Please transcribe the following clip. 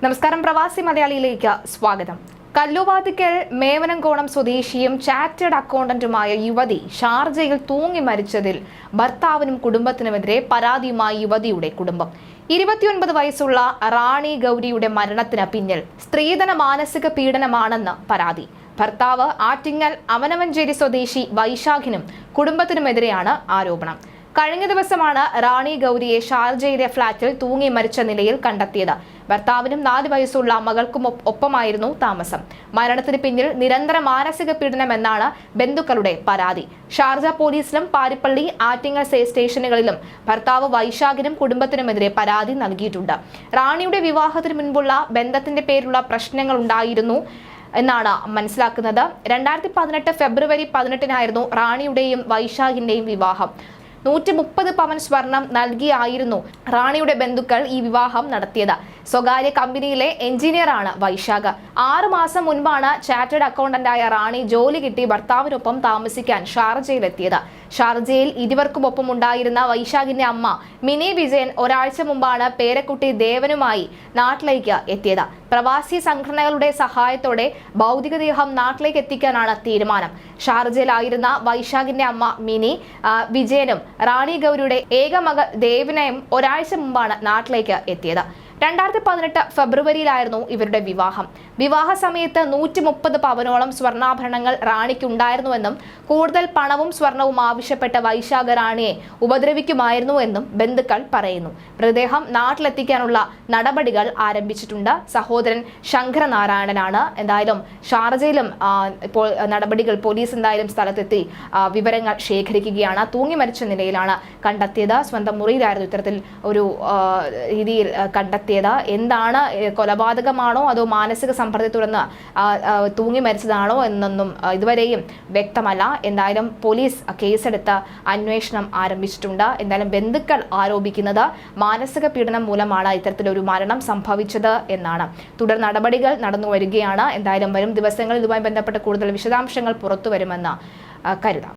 നമസ്കാരം, പ്രവാസി മലയാളിയിലേക്ക് സ്വാഗതം. കല്ലുവാതിക്കൽ മേവനംകോണം സ്വദേശിയും ചാർട്ടേഡ് അക്കൗണ്ടന്റുമായ യുവതി ഷാർജയിൽ തൂങ്ങി മരിച്ചതിൽ ഭർത്താവിനും കുടുംബത്തിനുമെതിരെ പരാതിയുമായി യുവതിയുടെ കുടുംബം. 29 വയസ്സുള്ള റാണി ഗൗരിയുടെ മരണത്തിന് പിന്നിൽ സ്ത്രീധന മാനസിക പീഡനമാണെന്ന് പരാതി. ഭർത്താവ് ആറ്റിങ്ങൽ അവനവഞ്ചേരി സ്വദേശി വൈശാഖിനും കുടുംബത്തിനുമെതിരെയാണ് ആരോപണം. കഴിഞ്ഞ ദിവസമാണ് റാണി ഗൗരിയെ ഷാർജയിലെ ഫ്ളാറ്റിൽ തൂങ്ങി മരിച്ച നിലയിൽ കണ്ടെത്തിയത്. ഭർത്താവിനും 4 വയസ്സുള്ള മകൾക്കും ഒപ്പമായിരുന്നു താമസം. മരണത്തിന് പിന്നിൽ നിരന്തര മാനസിക പീഡനമെന്നാണ് ബന്ധുക്കളുടെ പരാതി. ഷാർജ പോലീസിലും പാരിപ്പള്ളി, ആറ്റിങ്ങൽ സ്റ്റേഷനുകളിലും ഭർത്താവ് വൈശാഖിനും കുടുംബത്തിനുമെതിരെ പരാതി നൽകിയിട്ടുണ്ട്. റാണിയുടെ വിവാഹത്തിന് മുൻപുള്ള ബന്ധത്തിന്റെ പേരിലുള്ള പ്രശ്നങ്ങൾ ഉണ്ടായിരുന്നു എന്നാണ് മനസ്സിലാക്കുന്നത്. 2018 ഫെബ്രുവരി 18-നായിരുന്നു റാണിയുടെയും വൈശാഖിന്റെയും വിവാഹം. 130 പവൻ സ്വർണം നൽകിയായിരുന്നു റാണിയുടെ ബന്ധുക്കൾ ഈ വിവാഹം നടത്തിയത്. സ്വകാര്യ കമ്പനിയിലെ എഞ്ചിനീയറാണ് വൈശാഖ്. 6 മാസം മുൻപാണ് ചാർട്ടേഡ് അക്കൗണ്ടന്റായ റാണി ജോലി കിട്ടി ഭർത്താവിനൊപ്പം താമസിക്കാൻ ഷാർജയിലെത്തിയത്. ഷാർജയിൽ ഇരുവർക്കുമൊപ്പം ഉണ്ടായിരുന്ന വൈശാഖിന്റെ അമ്മ മിനി വിജയൻ ഒരാഴ്ച മുമ്പാണ് പേരക്കുട്ടി ദേവനുമായി നാട്ടിലേക്ക് എത്തിയത്. പ്രവാസി സംഘടനകളുടെ സഹായത്തോടെ ഭൗതികദേഹം നാട്ടിലേക്ക് എത്തിക്കാനാണ് തീരുമാനം. ഷാർജയിലായിരുന്ന വൈശാഖിന്റെ അമ്മ മിനി വിജയനും റാണി ഗൗരിയുടെ ഏക മകൾ ദേവനയും ഒരാഴ്ച മുമ്പാണ് നാട്ടിലേക്ക് എത്തിയത്. 2018 ഫെബ്രുവരിയിലായിരുന്നു ഇവരുടെ വിവാഹം. വിവാഹ സമയത്ത് 130 പവനോളം സ്വർണ്ണാഭരണങ്ങൾ റാണിക്കുണ്ടായിരുന്നുവെന്നും കൂടുതൽ പണവും സ്വർണവും ആവശ്യപ്പെട്ട വൈശാഖ് റാണിയെ ഉപദ്രവിക്കുമായിരുന്നുവെന്നും ബന്ധുക്കൾ പറയുന്നു. മൃതദേഹം നാട്ടിലെത്തിക്കാനുള്ള നടപടികൾ ആരംഭിച്ചിട്ടുണ്ട്. സഹോദരൻ ശങ്കരനാരായണനാണ്. എന്തായാലും ഷാർജയിലും ഇപ്പോൾ നടപടികൾ പോലീസ് എന്തായാലും സ്ഥലത്തെത്തി വിവരങ്ങൾ ശേഖരിക്കുകയാണ്. തൂങ്ങി മരിച്ച നിലയിലാണ് കണ്ടെത്തിയത്. സ്വന്തം മുറിയിലായിരുന്നു ഇത്തരത്തിൽ ഒരു രീതിയിൽ കണ്ടെത്തിയത്. എന്താണ്, കൊലപാതകമാണോ അതോ മാനസിക സമ്മർദ്ദത്തെ തുടർന്ന് തൂങ്ങി മരിച്ചതാണോ എന്നൊന്നും ഇതുവരെയും വ്യക്തമല്ല. എന്തായാലും പോലീസ് കേസെടുത്ത് അന്വേഷണം ആരംഭിച്ചിട്ടുണ്ട്. എന്തായാലും ബന്ധുക്കൾ ആരോപിക്കുന്നത് മാനസിക പീഡനം മൂലമാണ് ഇത്തരത്തിലൊരു മരണം സംഭവിച്ചത് എന്നാണ്. തുടർ നടപടികൾ നടന്നു വരികയാണ്. എന്തായാലും വരും ദിവസങ്ങളിൽ ഇതുമായി ബന്ധപ്പെട്ട കൂടുതൽ വിശദാംശങ്ങൾ പുറത്തു വരുമെന്ന് കരുതാം.